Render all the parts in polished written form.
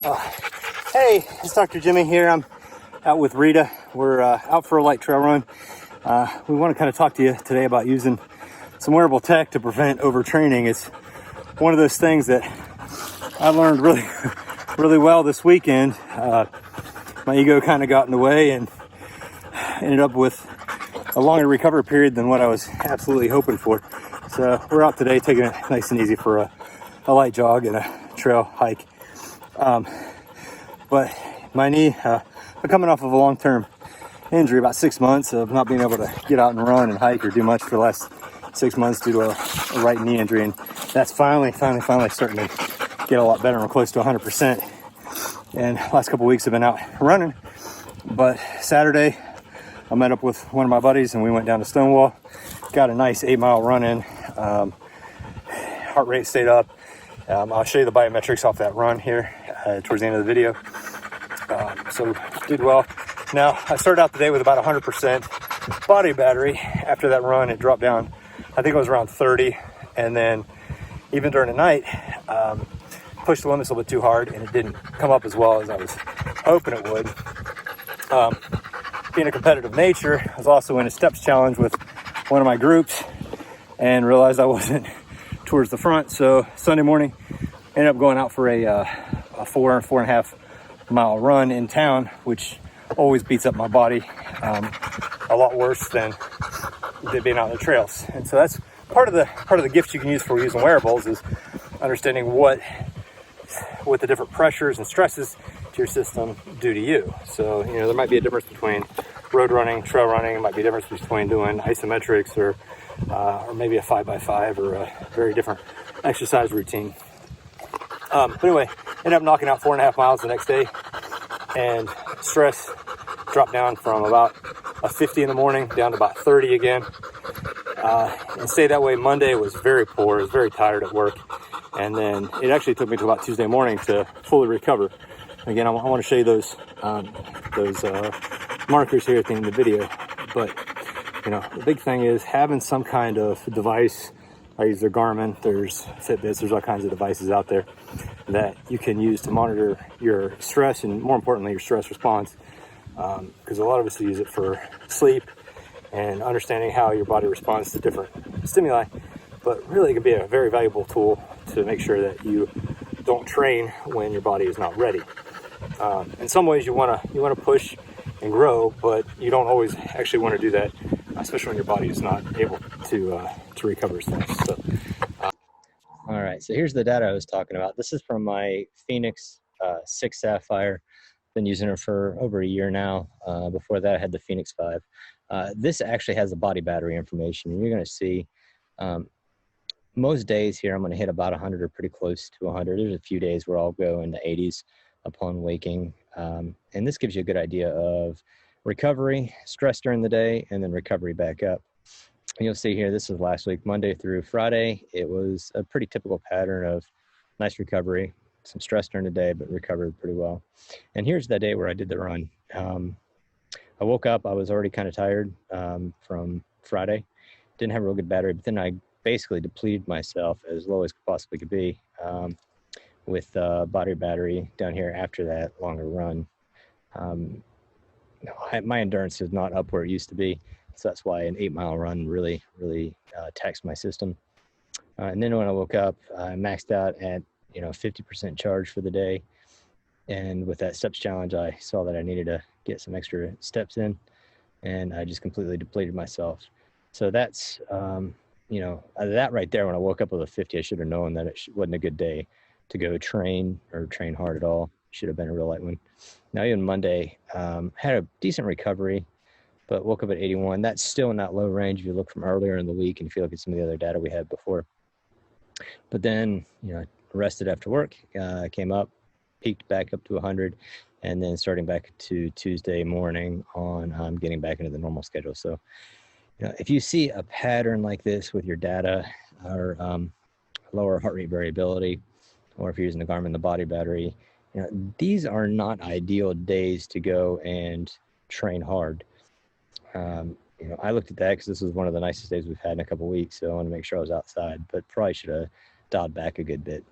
Hey, it's Dr. Jimmy here. I'm out with Rita. We're out for a light trail run. We want to kind of talk to you today about using some wearable tech to prevent overtraining. It's one of those things that I learned really well this weekend. My ego kind of got in the way and ended up with a longer recovery period than what I was absolutely hoping for. So we're out today taking it nice and easy for a light jog and a trail hike. But my knee, I'm coming off of a long-term injury, about 6 months of not being able to get out and run and hike or do much for the last 6 months due to a right knee injury. And that's finally starting to get a lot better. I'm close to 100%. And last couple weeks I've been out running. But Saturday, I met up with one of my buddies and we went down to Stonewall. Got a nice 8-mile run in. Heart rate stayed up. I'll show you the biometrics off that run here towards the end of the video. So did well. Now I started out the day with about 100% body battery. After that run, it dropped down. I think it was around 30, and then even during the night, pushed the limits a little bit too hard, and it didn't come up as well as I was hoping it would. Being a competitive nature, I was also in a steps challenge with one of my groups, and realized I wasn't towards the front. So Sunday morning, ended up going out for a 4.5 mile run in town, which always beats up my body a lot worse than being out on the trails. And so that's part of the gift you can use for using wearables, is understanding what the different pressures and stresses to your system do to you. So there might be a difference between road running, trail running. It might be a difference between doing isometrics or maybe a 5x5 or a very different exercise routine. But anyway, ended up knocking out 4.5 miles the next day, and stress dropped down from about a 50 in the morning down to about 30 again. And stayed that way. Monday was very poor. I was very tired at work. And then it actually took me to about Tuesday morning to fully recover. Again, I want to show you those markers here at the end of the video. But, the big thing is having some kind of device. I use their Garmin, there's Fitbits, there's all kinds of devices out there that you can use to monitor your stress and, more importantly, your stress response. Because a lot of us use it for sleep and understanding how your body responds to different stimuli. But really, it can be a very valuable tool to make sure that you don't train when your body is not ready. In some ways, you want to push and grow, but you don't always actually want to do that, especially when your body is not able to recover as fast. So, all right, so here's the data I was talking about. This is from my Fenix 6 Sapphire. Been using it for over a year now. Before that, I had the Fenix 5. This actually has the body battery information. You're going to see most days here I'm going to hit about 100 or pretty close to 100. There's a few days where I'll go in the 80s upon waking. And this gives you a good idea of recovery, stress during the day, and then recovery back up. And you'll see here, this is last week, Monday through Friday. It was a pretty typical pattern of nice recovery, some stress during the day, but recovered pretty well. And here's the day where I did the run. I woke up, I was already kind of tired from Friday. Didn't have a real good battery, but then I basically depleted myself as low as possibly could be with body battery down here after that longer run. My endurance is not up where it used to be, so that's why an 8-mile run really taxed my system. And then when I woke up, I maxed out at 50% charge for the day. And with that steps challenge, I saw that I needed to get some extra steps in, and I just completely depleted myself. So that's, that right there, when I woke up with a 50, I should have known that it wasn't a good day to go train or train hard at all. Should have been a real light one. Now, even Monday, had a decent recovery, but woke up at 81. That's still in that low range if you look from earlier in the week and if you look at some of the other data we had before. But then, rested after work, came up, peaked back up to 100, and then starting back to Tuesday morning on getting back into the normal schedule. So, if you see a pattern like this with your data or lower heart rate variability, or if you're using the Garmin, the body battery, these are not ideal days to go and train hard. I looked at that because this was one of the nicest days we've had in a couple of weeks, so I wanted to make sure I was outside, but probably should have dialed back a good bit.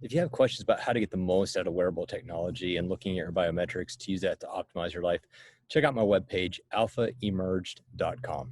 If you have questions about how to get the most out of wearable technology and looking at your biometrics to use that to optimize your life, check out my webpage, alphaemerged.com.